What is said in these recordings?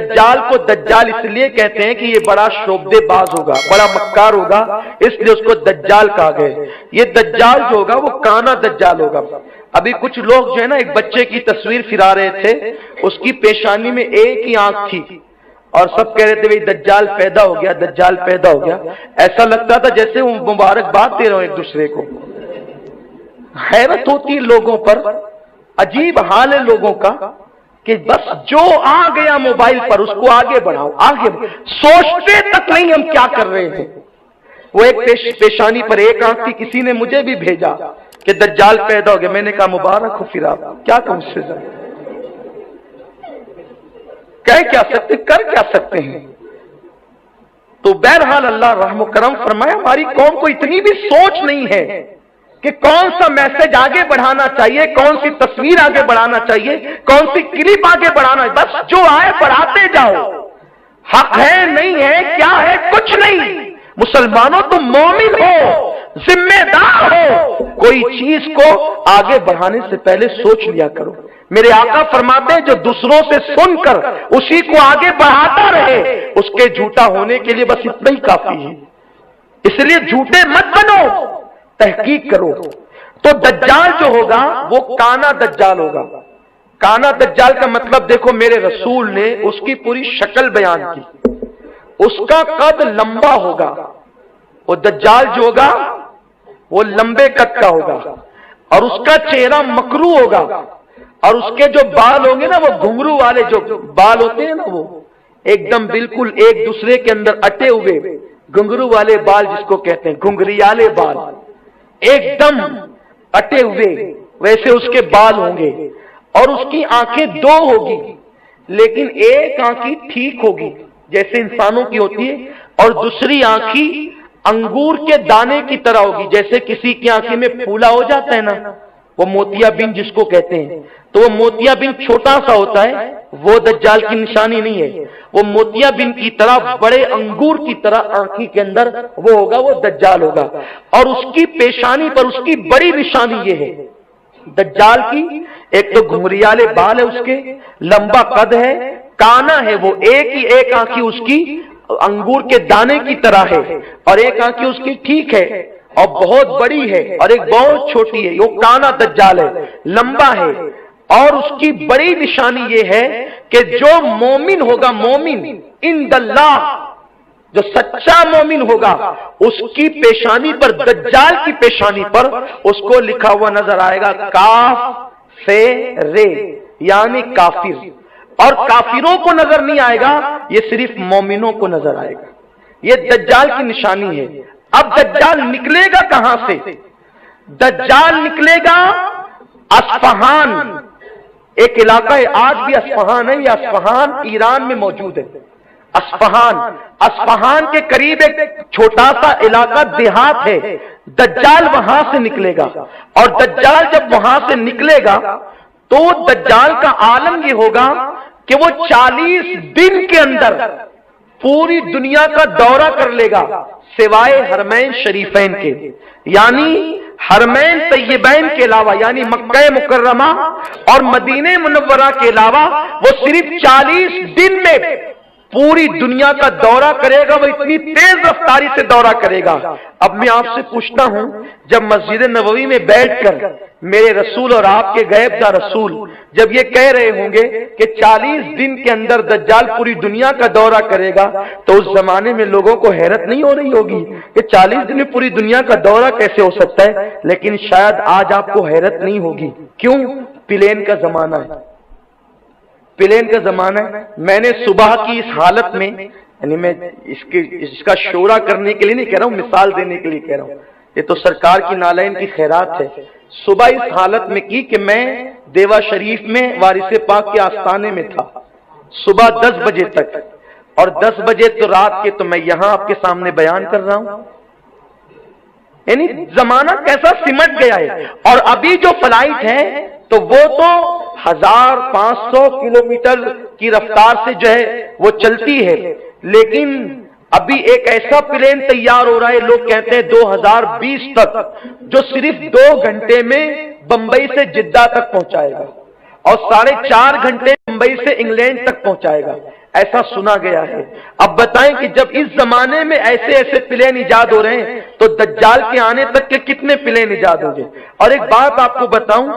دجال کو دجال اس لیے کہتے ہیں کہ یہ بڑا شعبدے باز ہوگا، بڑا مکار ہوگا، اس لیے اس کو دجال کہا گیا۔ یہ دجال جو ہوگا وہ کانا دجال ہوگا۔ ابھی کچھ لوگ جو ہے نا ایک بچے کی تصویر پھرا رہے تھے، اس کی پیشانی میں ایک ہی آنکھ تھی اور سب کہہ رہے تھے بھئی دجال پیدا ہو گیا، دجال پیدا ہو گیا۔ ایسا لگتا تھا جیسے وہ مبارکباد دے رہے ہوں ایک دوسرے کو۔ حیرت ہوتی ہے لوگوں پر، عجیب حال ہے لوگوں کا کہ بس جو آ گیا موبائل پر اس کو آگے بڑھاؤ، آگے سوچتے تک نہیں ہم کیا کر رہے ہیں۔ وہ ایک پیشانی پر ایک آنکھ تھی، کسی نے مجھے بھی بھیجا کہ دجال پیدا ہو گیا، میں نے کہا مبارک ہو پھر آپ، کیا کہوں اس سے زیادہ، کہہ کیا سکتے، کر کیا سکتے ہیں۔ تو بہرحال اللہ رحم و کرم فرمائے، ہماری قوم کو اتنی بھی سوچ نہیں ہے کہ کون سا میسج آگے بڑھانا چاہیے، کون سی تصویر آگے بڑھانا چاہیے، کون سی کلپ آگے بڑھانا ہے، بس جو آئے بڑھاتے جاؤ۔ حق ہے نہیں ہے کیا ہے، کچھ نہیں۔ مسلمانوں تم مومن ہو، ذمہ دار ہو، کوئی چیز کو آگے بڑھانے سے پہلے سوچ لیا کرو۔ میرے آقا فرماتے ہیں جو دوسروں سے سن کر اسی کو آگے بڑھاتا رہے اس کے جھوٹا ہونے کے لیے بس اتنا ہی کافی ہے۔ اس لیے جھوٹے مت بنو، تحقیق کرو۔ تو دجال جو ہوگا وہ کانا دجال ہوگا۔ کانا دجال کا مطلب دیکھو، میرے رسول نے اس کی پوری شکل بیان کی۔ اس کا قد لمبا ہوگا، وہ دجال جو ہوگا وہ لمبے قد کا ہوگا، اور اس کا چہرہ مکرو ہوگا، اور اس کے جو بال ہوں گے نا وہ گھنگرو والے جو بال ہوتے ہیں نا، وہ ایک دم بالکل ایک دوسرے کے اندر اٹے ہوئے گھنگرو والے بال جس کو کہتے ہیں، گھنگریالے بال، ایک دم اٹے ہوئے ویسے اس کے بال ہوں گے، اور اس کی آنکھیں دو ہوگی، لیکن ایک آنکھ ٹھیک ہوگی جیسے انسانوں کی ہوتی ہے، اور دوسری آنکھ انگور کے دانے کی طرح ہوگی، جیسے کسی کی آنکھ میں پھولا ہو جاتا ہے نا، وہ موتیا بن جس کو کہتے ہیں، تو وہ موتیا بن چھوٹا سا ہوتا ہے، وہ دجال کی نشانی نہیں ہے۔ وہ موتیا بن کی طرح بڑے انگور کی طرح آنکھی کے اندر وہ ہوگا، وہ دجال ہوگا۔ اور اس کی پیشانی پر اس کی بڑی نشانی یہ ہے دجال کی، ایک تو گھنگریالے بال ہے اس کے، لمبا قد ہے، کانا ہے، وہ ایک ہی ایک آنکھی اس کی انگور کے دانے کی طرح ہے، اور ایک آنکھی اس کی ٹھیک ہے اور بہت بڑی ہے، اور ایک بہت چھوٹی ہے، وہ کانا دجال ہے، لمبا ہے۔ اور اس کی بڑی نشانی یہ ہے کہ جو مومن ہوگا، مومن عند اللہ، جو سچا مومن ہوگا، اس کی پیشانی پر، دجال کی پیشانی پر اس کو لکھا ہوا نظر آئے گا کاف سے رے، یعنی کافر، اور کافروں کو نظر نہیں آئے گا، یہ صرف مومنوں کو نظر آئے گا۔ یہ دجال کی نشانی ہے۔ اب دجال نکلے گا کہاں سے؟ دجال نکلے گا اصفہان، ایک علاقہ ہے، آج بھی اصفہان ہے، یہ اصفہان ایران میں موجود ہے۔ اصفہان کے قریب ایک چھوٹا سا علاقہ دیہات ہے، دجال وہاں سے نکلے گا، اور دجال جب وہاں سے نکلے گا تو دجال کا عالم یہ ہوگا کہ وہ 40 دن کے اندر پوری دنیا کا دورہ کر لے گا سوائے حرمین شریفین کے، یعنی حرمین طیبین کے علاوہ، یعنی مکہ مکرمہ اور مدینہ منورہ کے علاوہ وہ صرف 40 دن میں پوری دنیا کا دورہ کرے گا۔ وہ اتنی تیز رفتاری سے دورہ کرے گا۔ اب میں آپ سے پوچھتا ہوں، جب مسجد نبوی میں بیٹھ کر میرے رسول اور آپ کے غیب دار رسول جب یہ کہہ رہے ہوں گے کہ 40 دن کے اندر دجال پوری دنیا کا دورہ کرے گا، تو اس زمانے میں لوگوں کو حیرت نہیں ہو رہی ہوگی کہ 40 دن میں پوری دنیا کا دورہ کیسے ہو سکتا ہے؟ لیکن شاید آج آپ کو حیرت نہیں ہوگی، کیوں؟ پلین کا زمانہ ہے، پلین کا زمانہ ہے۔ میں نے صبح کی اس حالت میں، یعنی میں اس کا شورا کرنے کے لیے نہیں کہہ رہا ہوں، مثال دینے کے لیے کہہ رہا ہوں، یہ تو سرکار کی نالین کی خیرات ہے۔ صبح اس حالت میں کی کہ میں دیوا شریف میں وارث پاک کے آستانے میں تھا صبح 10 بجے تک، اور 10 بجے تو رات کے تو میں یہاں آپ کے سامنے بیان کر رہا ہوں۔ یعنی زمانہ کیسا سمٹ گیا ہے۔ اور ابھی جو فلائٹ ہے تو وہ تو 1500 کلومیٹر کی رفتار سے جو ہے وہ چلتی ہے، لیکن ابھی ایک ایسا پلین تیار ہو رہا ہے، لوگ کہتے ہیں 2020 تک، جو صرف 2 گھنٹے میں بمبئی سے جدہ تک پہنچائے گا، اور 4.5 گھنٹے بمبئی سے انگلینڈ تک پہنچائے گا۔ ایسا سنا گیا ہے۔ اب بتائیں کہ جب اس زمانے میں ایسے ایسے پلین ایجاد ہو رہے ہیں تو دجال کے آنے تک کے کتنے پلین ایجاد ہوں گے۔ اور ایک بات آپ کو بتاؤں،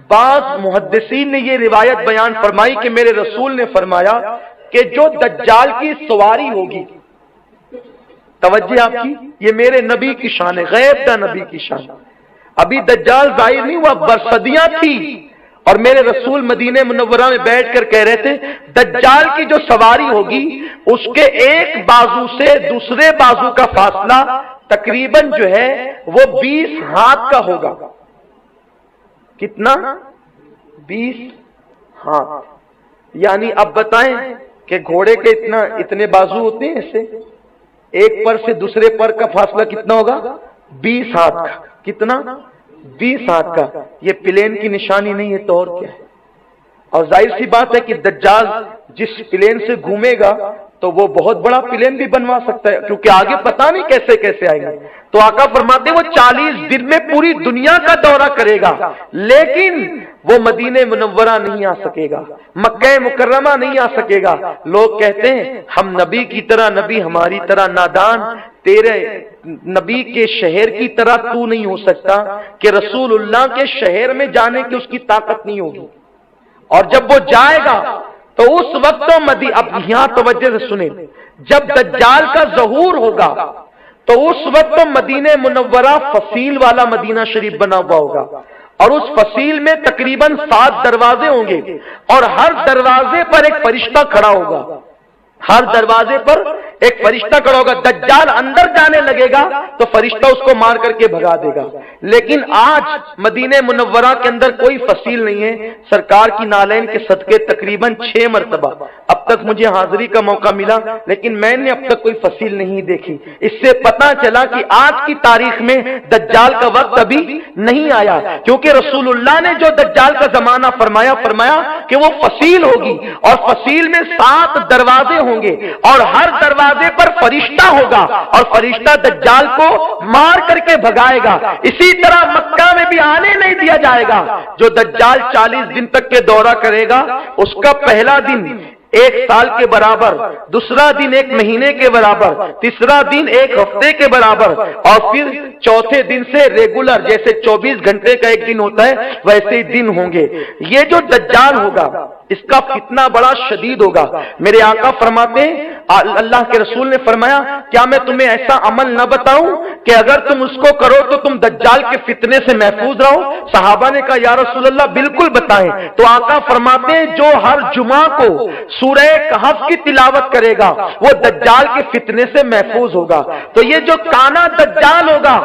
بعض محدثین نے یہ روایت بیان فرمائی کہ میرے رسول نے فرمایا کہ جو دجال کی سواری ہوگی، توجہ آپ کی، یہ میرے نبی کی شان ہے، غیب دا نبی کی شان۔ ابھی دجال ظاہر نہیں ہوا، برصدیاں تھی، اور میرے رسول مدینہ منورہ میں بیٹھ کر کہہ رہے تھے دجال کی جو سواری ہوگی اس کے ایک بازو سے دوسرے بازو کا فاصلہ تقریباً جو ہے وہ 20 ہاتھ کا ہوگا۔ کتنا؟ 20 ہاتھ۔ یعنی اب بتائیں کہ گھوڑے کے اتنے بازو ہوتے ہیں، اس سے ایک پر سے دوسرے پر کا فاصلہ کتنا ہوگا؟ 20 ہاتھ کا۔ کتنا؟ 20 ہاتھ کا۔ یہ پلین کی نشانی نہیں ہے تو اور کیا ہے؟ اور ظاہر سی بات ہے کہ دجال جس پلین سے گھومے گا تو وہ بہت بڑا پلین بھی بنوا سکتا ہے، کیونکہ آگے پتہ نہیں کیسے کیسے آئے گا۔ تو آقا فرماتے وہ 40 دن میں پوری دنیا کا دورہ کرے گا، لیکن وہ مدینہ منورہ نہیں آ سکے گا، مکہ مکرمہ نہیں آ سکے گا۔ لوگ کہتے ہیں ہم نبی کی طرح، نبی ہماری طرح نادان، تیرے نبی کے شہر کی طرح تو نہیں ہو سکتا کہ رسول اللہ کے شہر میں جانے کی اس کی طاقت نہیں ہوگی۔ اور جب وہ جائے گا تو اس وقت تو اب یہاں توجہ سے سنیں، جب دجال کا ظہور ہوگا تو اس وقت تو مدینہ منورہ فصیل والا مدینہ شریف بنا ہوا ہوگا، اور اس فصیل میں تقریباً 7 دروازے ہوں گے، اور ہر دروازے پر ایک فرشتہ کھڑا ہوگا، ہر دروازے پر ایک فرشتہ کھڑا ہوگا۔ دجال اندر جانے لگے گا تو فرشتہ اس کو مار کر کے بھگا دے گا۔ لیکن آج مدینہ منورہ کے اندر کوئی فصیل نہیں ہے، سرکار کی نالین کے صدقے تقریباً 6 مرتبہ اب تک مجھے حاضری کا موقع ملا، لیکن میں نے اب تک کوئی فصیل نہیں دیکھی۔ اس سے پتہ چلا کہ آج کی تاریخ میں دجال کا وقت ابھی نہیں آیا، کیونکہ رسول اللہ نے جو دجال کا زمانہ فرمایا کہ وہ فصیل ہوگی، اور فصیل میں 7 دروازے ہوں گے، اور ہر دروازے پر فرشتہ ہوگا، اور فرشتہ دجال کو مار کر کے بھگائے گا۔ اسی طرح مکہ میں بھی آنے نہیں دیا جائے گا۔ جو دجال 40 دن تک کے دورہ کرے گا، اس کا پہلا دن 1 سال کے برابر، دوسرا دن 1 مہینے کے برابر، تیسرا دن 1 ہفتے کے برابر، اور پھر چوتھے دن سے ریگولر، جیسے 24 گھنٹے کا ایک دن ہوتا ہے ویسے ہی دن ہوں گے۔ یہ جو دجال ہوگا اس کا فتنہ بڑا شدید ہوگا۔ میرے آقا فرماتے ہیں، اللہ کے رسول نے فرمایا کیا میں تمہیں ایسا عمل نہ بتاؤں کہ اگر تم اس کو کرو تو تم دجال کے فتنے سے محفوظ رہو؟ صحابہ نے کہا یا رسول اللہ بالکل بتائیں۔ تو آقا فرماتے ہیں جو ہر جمعہ کو سورہ کہف کی تلاوت کرے گا وہ دجال کے فتنے سے محفوظ ہوگا۔ تو یہ جو کانا دجال ہوگا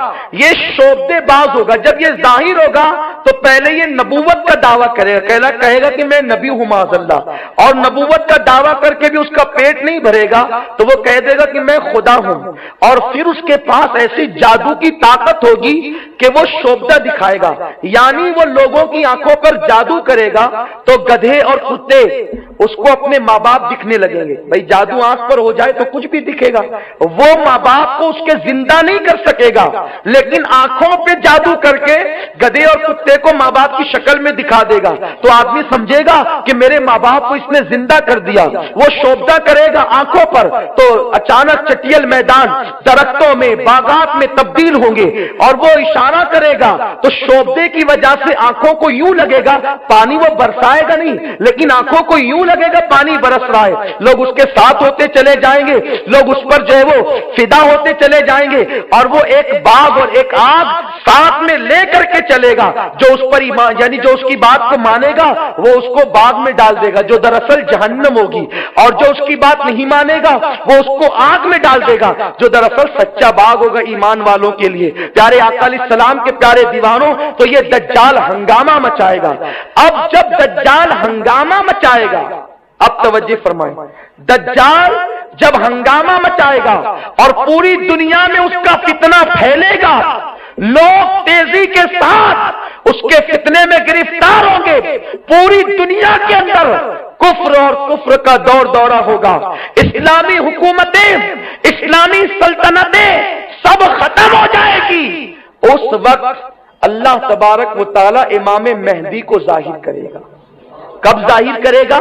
یہ شعبدے باز ہوگا۔ جب یہ ظاہر ہوگا تو پہلے یہ نبوت کا دعویٰ کرے گا، کہے گا کہ میں نبی ہوں معاذ اللہ، اور نبوت کا دعویٰ کر کے بھی اس کا پیٹ نہیں بھرے گا تو وہ کہہ دے گا کہ میں خدا ہوں، اور پھر اس کے پاس ایسی جادو کی طاقت ہوگی کہ وہ شعبدہ دکھائے گا، یعنی وہ لوگوں کی آنکھوں پر جادو کرے گا تو گدھے اور کتے اس کو اپنے ماں باپ دکھنے لگیں گے۔ بھائی جادو آنکھ پر ہو جائے تو کچھ بھی دکھے گا، وہ ماں باپ کو اس کے زندہ نہیں کر سکے گا، لیکن آنکھوں پہ جادو کر کے گدھے اور کتے کو ماں باپ کی شکل میں دکھا دے گا، تو آدمی سمجھے گا کہ میرے ماں باپ کو اس نے زندہ کر دیا۔ وہ شعبدہ کرے گا آنکھوں پر تو اچانک چٹیل میدان درختوں میں، باغات میں تبدیل ہوں گے، اور وہ اشارہ کرے گا تو شعبدے کی وجہ سے آنکھوں کو یوں لگے گا، پانی وہ برسائے گا نہیں لیکن آنکھوں کو یوں لگے گا پانی برس رہا ہے، لوگ اس کے ساتھ ہوتے چلے جائیں گے، لوگ اس پر جو ہے وہ فدا ہوتے چلے جائیں گے، اور وہ ایک باغ اور ایک آگ ساتھ میں لے کر کے چلے گا۔ جو اس پر ایمان یعنی جو اس کی بات کو مانے گا وہ اس کو باغ میں ڈال دے گا جو دراصل جہنم ہوگی، اور جو اس کی بات نہیں مانے گا وہ اس کو آگ میں ڈال دے گا جو دراصل سچا باغ ہوگا ایمان والوں کے لیے۔ پیارے آقا علیہ السلام کے پیارے دیوانوں، تو یہ دجال ہنگامہ مچائے گا۔ اب جب دجال ہنگامہ مچائے گا، اب توجہ فرمائیں، دجال جب ہنگامہ مچائے گا اور پوری دنیا میں اس کا فتنہ پھیلے گا، لوگ تیزی کے ساتھ اس کے فتنے میں گرفتار ہوں گے، پوری دنیا کے اندر کفر اور کفر کا دور دورہ ہوگا، اسلامی حکومتیں، اسلامی سلطنتیں سب ختم ہو جائے گی۔ اس وقت اللہ تبارک و تعالی امام مہدی کو ظاہر کرے گا۔ کب ظاہر کرے گا؟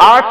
8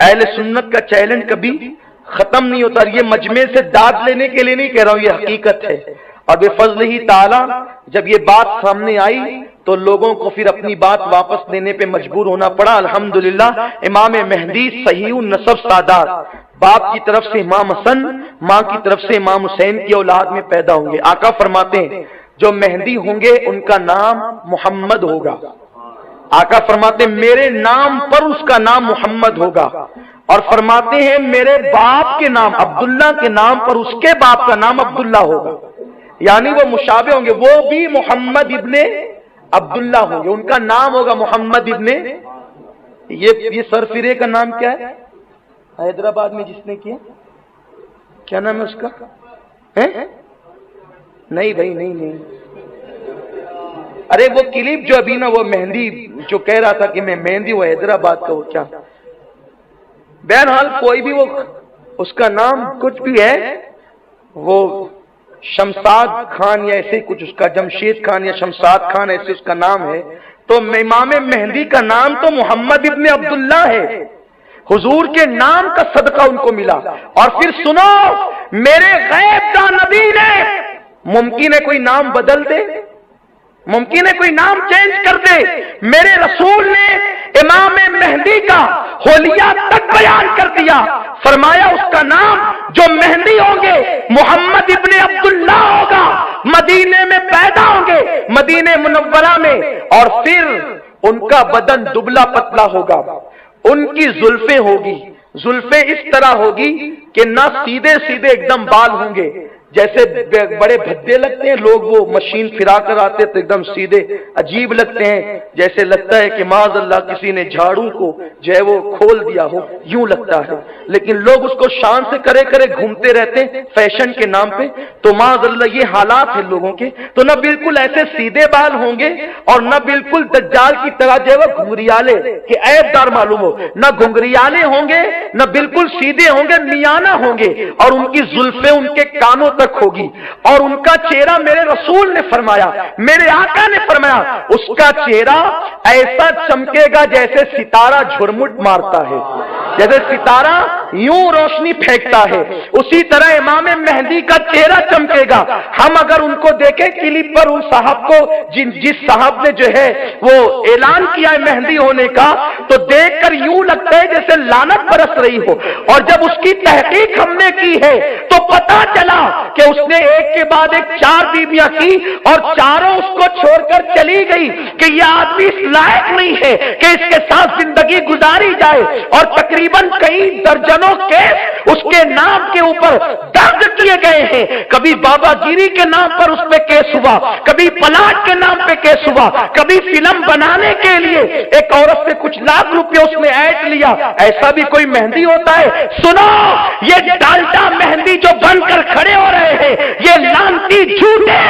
اہل سنت کا چیلنج کبھی ختم نہیں ہوتا. یہ مجمع سے داد لینے کے لیے نہیں کہہ رہا ہوں، یہ حقیقت ہے. اور بفضل ہی تعالی جب یہ بات سامنے آئی تو لوگوں کو پھر اپنی بات واپس دینے پہ مجبور ہونا پڑا. الحمدللہ امام مہدی صحیح النسب سادات، باپ کی طرف سے امام حسن، ماں کی طرف سے امام حسین کی اولاد میں پیدا ہوں گے. آقا فرماتے ہیں جو مہدی ہوں گے ان کا نام محمد ہوگا. آقا فرماتے ہیں میرے نام پر اس کا نام محمد ہوگا. اور فرماتے ہیں میرے باپ کے نام عبداللہ کے نام پر اس کے باپ کا نام عبداللہ ہوگا. یعنی وہ مشابہ ہوں گے، وہ بھی محمد ابن عبداللہ ہوں گے، ان کا نام ہوگا محمد ابن. یہ سرفرے کا نام کیا ہے حیدرآباد میں جس نے کیا؟ کیا نام ہے اس کا؟ نہیں بھائی نہیں. ارے وہ کلپ جو ابھی نا وہ مہندی جو کہہ رہا تھا کہ میں مہندی وہ حیدرآباد کا، وہ کیا؟ بہرحال کوئی بھی وہ اس کا نام کچھ بھی ہے، وہ شمشاد خان یا ایسے کچھ اس کا، جمشید خان یا شمشاد خان ایسے اس کا نام ہے. تو امام مہدی کا نام تو محمد ابن عبداللہ ہے. حضور کے نام کا صدقہ ان کو ملا. اور پھر سنو میرے غیب کا نبی نے، ممکن ہے کوئی نام بدل دے، ممکن ہے کوئی نام چینج کر دے، میرے رسول نے امام مہدی کا حلیہ تک بیان کر دیا. فرمایا اس کا نام جو مہدی ہوں گے محمد ابن عبداللہ ہوگا، مدینے میں پیدا ہوں گے، مدینے منورہ میں. اور پھر ان کا بدن دبلا پتلا ہوگا، ان کی زلفیں ہوگی، زلفیں اس طرح ہوگی کہ نہ سیدھے سیدھے ایک دم بال ہوں گے، جیسے بڑے بھدے لگتے ہیں لوگ، وہ مشین پھرا کر آتے تو ایک دم سیدھے عجیب لگتے ہیں، جیسے لگتا ہے کہ معاذ اللہ کسی نے جھاڑو کو جو ہے وہ کھول دیا ہو، یوں لگتا ہے. لیکن لوگ اس کو شان سے کرے گھومتے رہتے ہیں فیشن کے نام پہ. تو معاذ اللہ یہ حالات ہیں لوگوں کے. تو نہ بالکل ایسے سیدھے بال ہوں گے اور نہ بالکل دجال کی طرح جو ہے وہ گھنگریالے کہ عیب دار معلوم ہو، نہ گھنگریالے ہوں گے نہ بالکل سیدھے ہوں گے، میانہ ہوں گے. اور ان کی زلفیں ان کے کانوں تک ہوگی. اور ان کا چہرہ میرے رسول نے فرمایا، میرے آقا نے فرمایا اس کا چہرہ ایسا چمکے گا جیسے ستارہ جھرمٹ مارتا ہے، جیسے ستارہ یوں روشنی پھینکتا ہے، اسی طرح امام مہدی کا چہرہ چمکے گا. ہم اگر ان کو دیکھیں کلپ پر، ان صاحب کو جس صاحب نے جو ہے وہ اعلان کیا ہے مہدی ہونے کا، تو دیکھ کر یوں لگتا ہے جیسے لعنت برس رہی ہو. اور جب اس کی تحقیق ہم نے کی ہے تو پتا چلا کہ اس نے ایک کے بعد ایک 4 بیویاں کی اور چاروں اس کو چھوڑ کر چلی گئی کہ یہ آدمی اس لائق نہیں ہے کہ اس کے ساتھ زندگی گزاری جائے. اور تقریباً کئی درجنوں کیس اس کے نام کے اوپر درج کیے گئے ہیں. کبھی بابا گیری کے نام پر اس پہ کیس ہوا، کبھی پلاٹ کے نام پہ کیس ہوا، کبھی فلم بنانے کے لیے ایک عورت سے کچھ لاکھ روپے اس نے ایڈ لیا. ایسا بھی کوئی مہندی ہوتا ہے؟ سنو یہ ڈالٹا مہندی جو بن کر کھڑے ہو رہے ہیں یہ لانتی جھوٹے،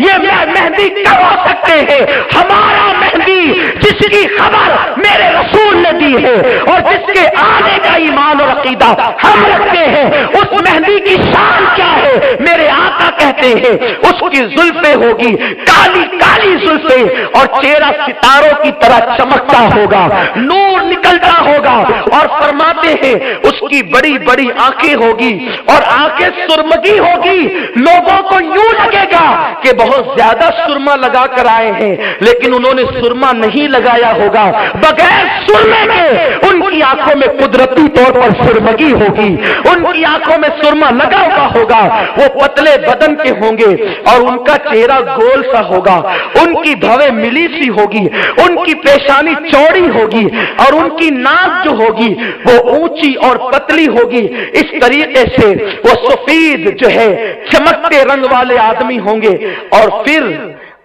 یہ مہندی کب ہو سکتے ہیں؟ ہمارا مہندی جس کی خبر میرے رسول نے دی ہے اور جس کے آنے کا ایمان اور عقیدہ ہم رکھتے ہیں، اس مہندی کی شان کیا ہے؟ میرے آقا کہتے ہیں اس کی زلفیں ہوگی کالی کالی زلفیں اور چہرہ ستاروں کی طرح چمکتا ہوگا، نور نکلتا ہوگا. اور فرماتے ہیں اس کی بڑی بڑی آنکھیں ہوگی اور آنکھیں سرمگی ہوگی. لوگوں کو یوں لگے گا کہ بہت زیادہ سرما لگا کر آئے ہیں، لیکن انہوں نے سرما نہیں لگایا ہوگا. بغیر سرمے میں ان کی آنکھوں میں قدرتی طور پر سرمگی ہوگی، ان کی آنکھوں میں سرما لگا ہوا ہوگا. وہ پتلے بدن کے ہوں گے اور ان کا چہرہ گول سا ہوگا، ان کی بھویں ملی سی ہوگی، ان کی پیشانی چوڑی ہوگی اور ان کی ناک جو ہوگی وہ اونچی اور پتلی ہوگی. اس طریقے سے وہ سفید جو ہے چمکتے رنگ والے آدمی ہوں گے. اور پھر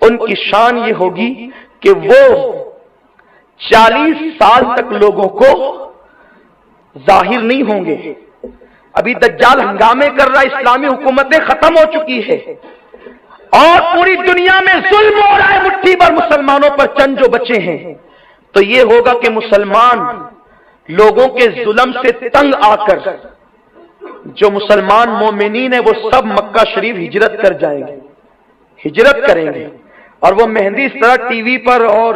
ان کی شان یہ ہوگی کہ وہ 40 سال تک لوگوں کو ظاہر نہیں ہوں گے. ابھی دجال ہنگامے کر رہا، اسلامی حکومتیں ختم ہو چکی ہے اور پوری دنیا میں ظلم ہو رہا ہے مٹھی بھر مسلمانوں پر، چند جو بچے ہیں. تو یہ ہوگا کہ مسلمان لوگوں کے ظلم سے تنگ آ کر جو مسلمان مومنین ہیں وہ سب مکہ شریف ہجرت کر جائیں گے، ہجرت کریں گے. اور وہ مہندی اس طرح ٹی وی پر اور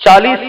40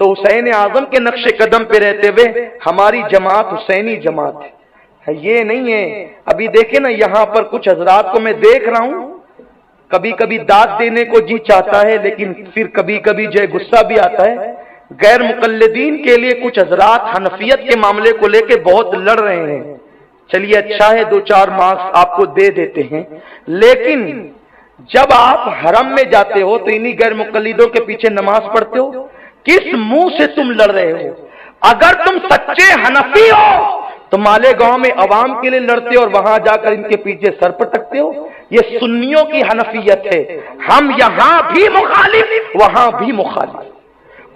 تو حسین اعظم کے نقش قدم پہ رہتے ہوئے ہماری جماعت حسینی جماعت ہے، یہ نہیں ہے۔ ابھی دیکھیں نا یہاں پر کچھ حضرات کو میں دیکھ رہا ہوں، کبھی کبھی داد دینے کو جی چاہتا ہے، لیکن پھر کبھی کبھی جو غصہ بھی آتا ہے۔ غیر مقلدین کے لیے کچھ حضرات حنفیت کے معاملے کو لے کے بہت لڑ رہے ہیں، چلیے اچھا ہے 2-4 مارکس آپ کو دے دیتے ہیں، لیکن جب آپ حرم میں جاتے ہو تو انہی غیر مقلدوں کے پیچھے نماز پڑھتے ہو، کس منہ سے تم لڑ رہے ہو؟ اگر تم سچے حنفی ہو تو مالیگاؤں میں عوام کے لیے لڑتے ہو اور وہاں جا کر ان کے پیچھے سر پٹکتے ہو۔ یہ سنیوں کی حنفیت ہے، ہم یہاں بھی مخالف وہاں بھی مخالف،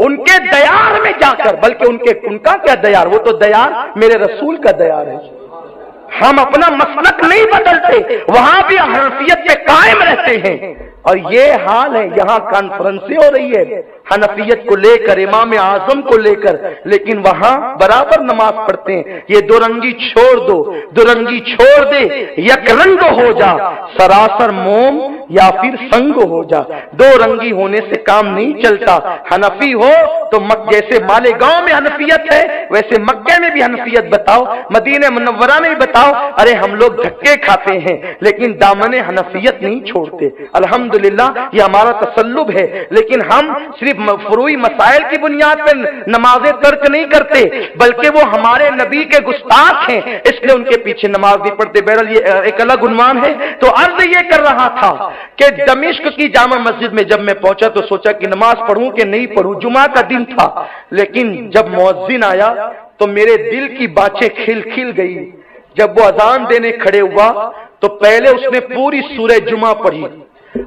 ان کے دیار میں جا کر، بلکہ ان کا کیا دیار، وہ تو دیار میرے رسول کا دیار ہے۔ ہم اپنا مسلک نہیں بدلتے، وہاں بھی حنفیت پہ قائم رہتے ہیں، اور یہ حال ہے۔ یہاں کانفرنسیں ہو رہی ہے حنفیت کو لے کر، امام اعظم کو لے کر، لیکن وہاں برابر نماز پڑھتے ہیں۔ یہ دو رنگی چھوڑ دو، دو رنگی چھوڑ دے، یک رنگ ہو جا، سراسر موم یا پھر سنگ ہو جا۔ دو رنگی ہونے سے کام نہیں چلتا۔ حنفی ہو تو جیسے مالیگاؤں میں حنفیت ہے ویسے مکے میں بھی حنفیت بتاؤ، مدینہ منورہ میں بھی بتاؤ۔ ارے ہم لوگ دھکے کھاتے ہیں لیکن دامن حنفیت نہیں چھوڑتے، الحمدللہ یہ ہمارا تسلب ہے، لیکن ہم صرف فروعی مسائل کی بنیاد پر نمازیں ترک نہیں کرتے، بلکہ وہ ہمارے نبی کے گستاخ ہیں، اس لیے ان کے پیچھے نماز نہیں پڑھتے۔ بہرحال یہ ایک الگ عنوان ہے۔ تو عرض یہ کر رہا تھا کہ دمشق کی جامع مسجد میں جب میں پہنچا تو سوچا کہ نماز پڑھوں کہ نہیں پڑھوں، جمعہ کا دن تھا، لیکن جب مؤذن آیا تو میرے دل کی باتیں کھل گئی۔ جب وہ اذان دینے کھڑے ہوا تو پہلے اس نے پوری سورہ جمعہ پڑھی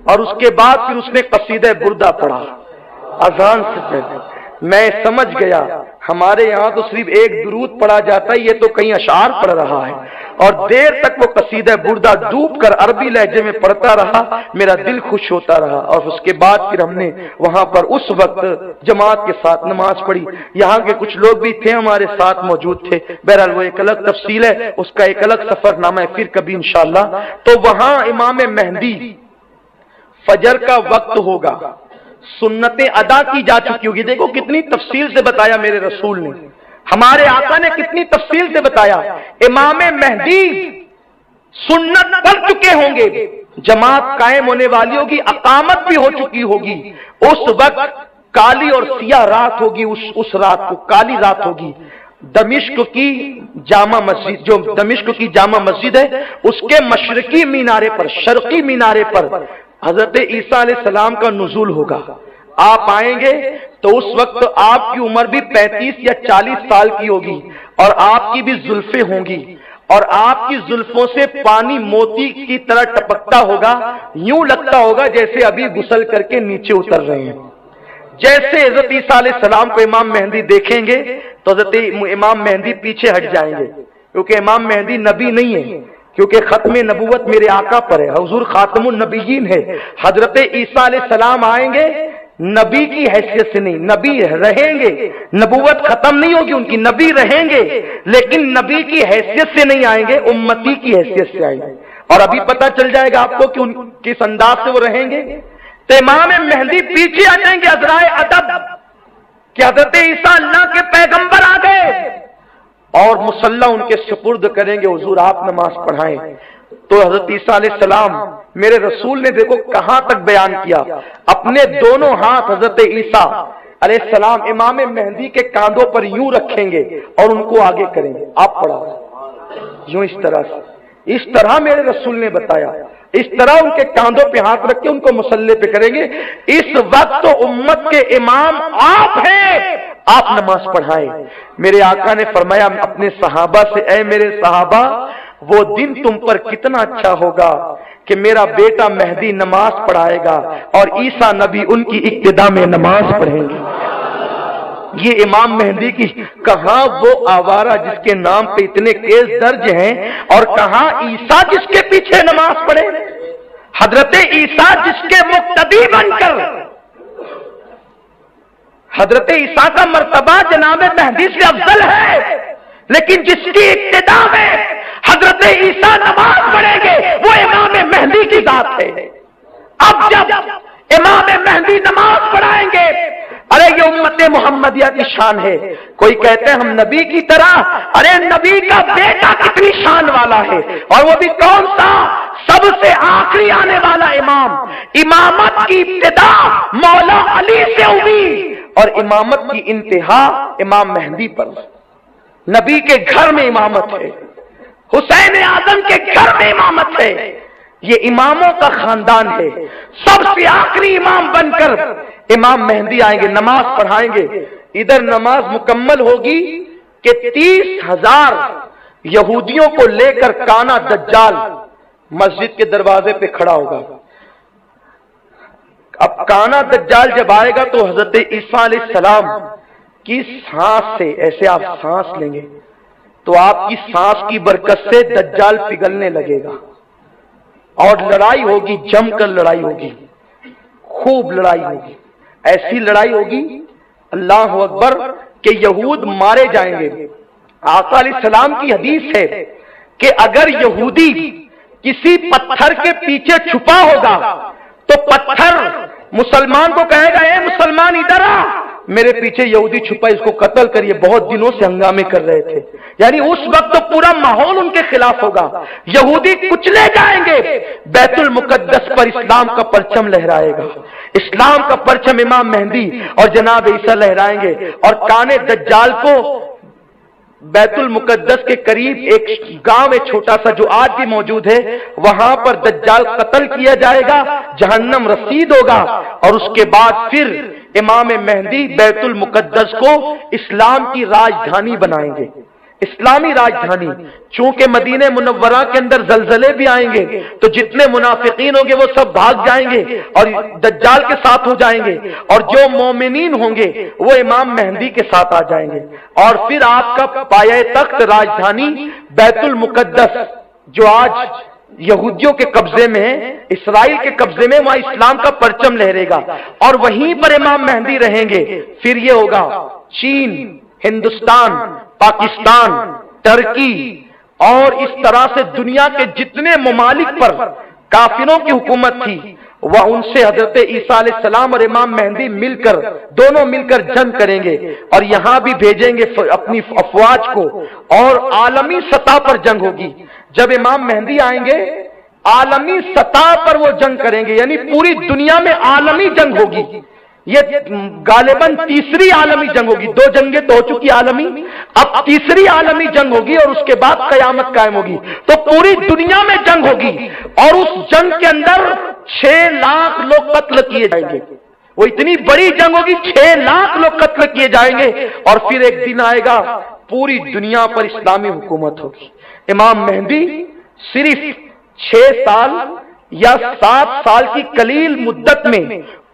اور اس کے بعد پھر اس نے قصیدہ بردہ پڑھا اذان سے پہلے۔ میں سمجھ گیا ہمارے یہاں تو صرف ایک درود پڑھا جاتا ہے، یہ تو کہیں اشعار پڑھ رہا ہے، اور دیر تک وہ قصیدہ بردہ ڈوب کر عربی لہجے میں پڑھتا رہا، میرا دل خوش ہوتا رہا۔ اور اس کے بعد پھر ہم نے وہاں پر اس وقت جماعت کے ساتھ نماز پڑھی۔ یہاں کے کچھ لوگ بھی تھے ہمارے ساتھ موجود تھے، بہرحال وہ ایک الگ تفصیل ہے، اس کا ایک الگ سفر نامہ ہے، پھر کبھی انشاءاللہ۔ تو وہاں امام مہدی فجر کا وقت ہوگا، سنتیں ادا کی جا چکی ہوگی۔ دیکھو کتنی تفصیل سے بتایا میرے رسول نے، ہمارے آقا نے کتنی تفصیل سے بتایا۔ امام مہدی سنت پڑھ چکے ہوں گے، جماعت قائم ہونے والی ہوگی، اقامت بھی ہو چکی ہوگی، اس وقت کالی اور سیاہ رات ہوگی، اس رات کو کالی رات ہوگی۔ دمشق کی جامع مسجد، جو دمشق کی جامع مسجد ہے، اس کے مشرقی مینارے پر، شرقی مینارے پر حضرت عیسیٰ علیہ السلام کا نزول ہوگا۔ آپ آئیں گے تو اس وقت آپ کی عمر بھی 35 یا 40 سال کی ہوگی، اور آپ کی بھی زلفیں ہوں گی، اور آپ کی زلفوں سے پانی موتی کی طرح ٹپکتا ہوگا، یوں لگتا ہوگا جیسے ابھی غسل کر کے نیچے اتر رہے ہیں۔ جیسے حضرت عیسیٰ علیہ السلام کو امام مہدی دیکھیں گے تو حضرت امام مہدی پیچھے ہٹ جائیں گے، کیونکہ امام مہدی نبی نہیں ہے، کیونکہ ختم نبوت میرے آقا پر ہے، حضور خاتم النبیین ہے۔ حضرت عیسیٰ علیہ السلام آئیں گے نبی کی حیثیت سے نہیں، نبی رہیں گے، نبوت ختم نہیں ہوگی ان کی، نبی رہیں گے، لیکن نبی کی حیثیت سے نہیں آئیں گے، امتی کی حیثیت سے آئیں گے۔ اور ابھی پتہ چل جائے گا آپ کو کہ ان کس انداز سے وہ رہیں گے۔ تو امام مہدی پیچھے ہٹیں گے عذرائے ادب کہ حضرت عیسیٰ اللہ کے پیغمبر آ گئے، اور مصلی ان کے سپرد کریں گے، حضور آپ نماز پڑھائیں۔ تو حضرت عیسیٰ علیہ السلام، میرے رسول نے دیکھو کہاں تک بیان کیا، اپنے دونوں ہاتھ حضرت عیسیٰ علیہ السلام امام مہدی کے کاندھوں پر یوں رکھیں گے اور ان کو آگے کریں گے، آپ پڑھا یوں، اس طرح میرے رسول نے بتایا، اس طرح ان کے کاندھوں پہ ہاتھ رکھ کے ان کو مصلی پہ کریں گے۔ اس وقت تو امت کے امام آپ ہیں، آپ نماز پڑھائیں۔ میرے آقا نے فرمایا اپنے صحابہ سے، اے میرے صحابہ، وہ دن تم پر کتنا اچھا ہوگا کہ میرا بیٹا مہدی نماز پڑھائے گا اور عیسیٰ نبی ان کی ابتدا میں نماز پڑھیں گے۔ یہ امام مہدی کی کہاں وہ آوارہ جس کے نام پہ اتنے کیس درج ہیں، اور کہاں عیسیٰ جس کے پیچھے نماز پڑھے، حضرت عیسیٰ جس کے مقتدی بن کر، حضرت عیسیٰ کا مرتبہ جناب مہدی سے افضل ہے، لیکن جس کی ابتدا میں حضرت عیسیٰ نماز پڑھیں گے وہ امام مہدی کی ذات ہے۔ اب جب امام مہدی نماز پڑھائیں گے، ارے یہ امت محمدیہ کی شان ہے. کوئی کہتے ہیں ہم نبی کی طرح، ارے نبی کا بیٹا کتنی شان والا ہے، اور وہ بھی کون سا؟ سب سے آخری آنے والا امام. امامت کی ابتدا مولا علی سے ہوئی اور امامت کی انتہا امام مہدی پر. نبی کے گھر میں امامت ہے، حسین اعظم کے گھر میں امامت ہے. یہ اماموں کا خاندان ہے. سب سے آخری امام بن کر امام مہدی آئیں گے، نماز پڑھائیں گے. ادھر نماز مکمل ہوگی کہ 30,000 یہودیوں کو لے کر کانا دجال مسجد کے دروازے پہ کھڑا ہوگا. اب کانا دجال جب آئے گا تو حضرت عیسیٰ علیہ السلام کی سانس سے، ایسے آپ سانس لیں گے تو آپ کی سانس کی برکت سے دجال پگھلنے لگے گا اور لڑائی ہوگی، جم کر لڑائی ہوگی، خوب لڑائی ہوگی. ایسی لڑائی ہوگی اللہ اکبر کہ یہود مارے جائیں گے. آقا علیہ السلام کی حدیث ہے کہ اگر یہودی کسی پتھر کے پیچھے چھپا ہوگا تو پتھر مسلمان کو کہے گا اے مسلمان ادھر آ، میرے پیچھے یہودی چھپا، اس کو قتل کریے. بہت دنوں سے ہنگامے کر رہے تھے. یعنی اس وقت تو پورا ماحول ان کے خلاف ہوگا. یہودی کچلے جائیں گے. بیت المقدس پر اسلام کا پرچم لہرائے گا. اسلام کا پرچم امام مہدی اور جناب عیسیٰ لہرائیں گے. اور کانے دجال کو بیت المقدس کے قریب ایک گاؤں ہے چھوٹا سا جو آج بھی موجود ہے، وہاں پر دجال قتل کیا جائے گا، جہنم رسید ہوگا. اور اس کے بعد پھر امام مہدی بیت المقدس کو اسلام کی راجدھانی بنائیں گے، اسلامی راجدھانی. چونکہ مدینہ منورہ کے اندر زلزلے بھی آئیں گے تو جتنے منافقین ہوں گے وہ سب بھاگ جائیں گے اور دجال کے ساتھ ہو جائیں گے، اور جو مومنین ہوں گے وہ امام مہدی کے ساتھ آ جائیں گے. اور پھر آپ کا پایہ تخت راجدھانی بیت المقدس جو آج یہودیوں کے قبضے میں ہے، اسرائیل کے قبضے میں، وہاں اسلام کا پرچم لہرے گا اور وہیں پر امام مہدی رہیں گے. پھر یہ ہوگا چین، ہندوستان، پاکستان، ترکی اور اس طرح سے دنیا کے جتنے ممالک پر کافروں کی حکومت تھی وہ ان سے حضرت عیسیٰ علیہ السلام اور امام مہدی مل کر، دونوں مل کر جنگ کریں گے اور یہاں بھی بھیجیں گے اپنی افواج کو اور عالمی سطح پر جنگ ہوگی. جب امام مہدی آئیں گے عالمی سطح پر وہ جنگ کریں گے، یعنی پوری دنیا میں عالمی جنگ ہوگی. یہ غالباً تیسری عالمی جنگ ہوگی. 2 جنگیں تو ہو چکی عالمی، اب تیسری عالمی جنگ ہوگی اور اس کے بعد قیامت قائم ہوگی. تو پوری دنیا میں جنگ ہوگی اور اس جنگ کے اندر 6 لاکھ لوگ قتل کیے جائیں گے. وہ اتنی بڑی جنگ ہوگی، 6 لاکھ لوگ قتل کیے جائیں گے. اور پھر ایک دن آئے گا پوری دنیا پر اسلامی حکومت ہوگی. امام مہدی صرف 6 سال یا 7 سال کی قلیل مدت میں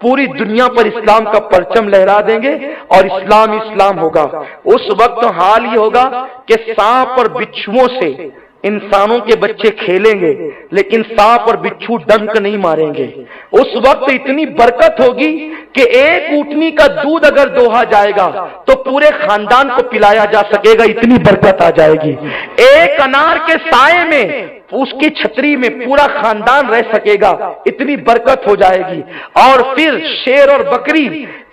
پوری دنیا پر اسلام کا پرچم لہرا دیں گے اور اسلام اسلام ہوگا. اس وقت حال یہ ہوگا کہ سانپ اور بچھوؤں سے انسانوں کے بچے کھیلیں گے لیکن سانپ اور بچھو ڈنک نہیں ماریں گے. اس وقت اتنی برکت ہوگی کہ ایک اونٹنی کا دودھ اگر دوہا جائے گا تو پورے خاندان کو پلایا جا سکے گا، اتنی برکت آ جائے گی. ایک انار کے سائے میں اس کی چھتری میں پورا خاندان رہ سکے گا، اتنی برکت ہو جائے گی. اور پھر شیر اور بکری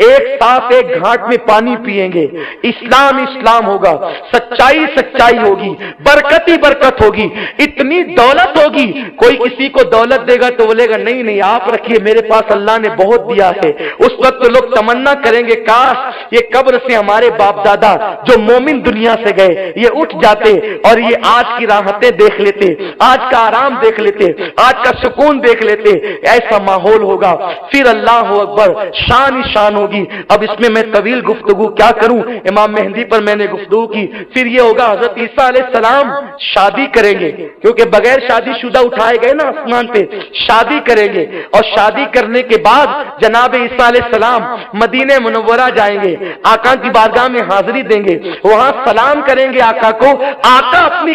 ایک ساتھ ایک گھاٹ میں پانی پیئیں گے. اسلام اسلام ہوگا، سچائی سچائی ہوگی، برکت ہی برکت ہوگی. اتنی دولت ہوگی، کوئی کسی کو دولت دے گا تو بولے گا نہیں نہیں آپ رکھیے، میرے پاس اللہ نے بہت دیا ہے. اس وقت لوگ تمنا کریں گے کاش یہ قبر سے ہمارے باپ دادا جو مومن دنیا سے گئے یہ اٹھ جاتے اور یہ آج کی راحتیں دیکھ لیتے، آج کا آرام دیکھ لیتے، آج کا سکون دیکھ لیتے. ایسا ماحول ہوگا. پھر اللہ اکبر شان ہی شان ہوگی. اب اس میں طویل گفتگو کیا کروں، امام مہدی پر میں نے گفتگو کی. پھر یہ ہوگا حضرت عیسیٰ علیہ السلام شادی کریں گے، کیونکہ بغیر شادی شدہ اٹھائے گئے نا آسمان پہ، شادی کریں گے. اور شادی کرنے کے بعد جناب عیسیٰ علیہ السلام مدینہ منورہ جائیں گے، آقا کی بارگاہ میں حاضری دیں گے، وہاں سلام کریں گے آقا کو. آقا اپنی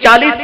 40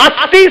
80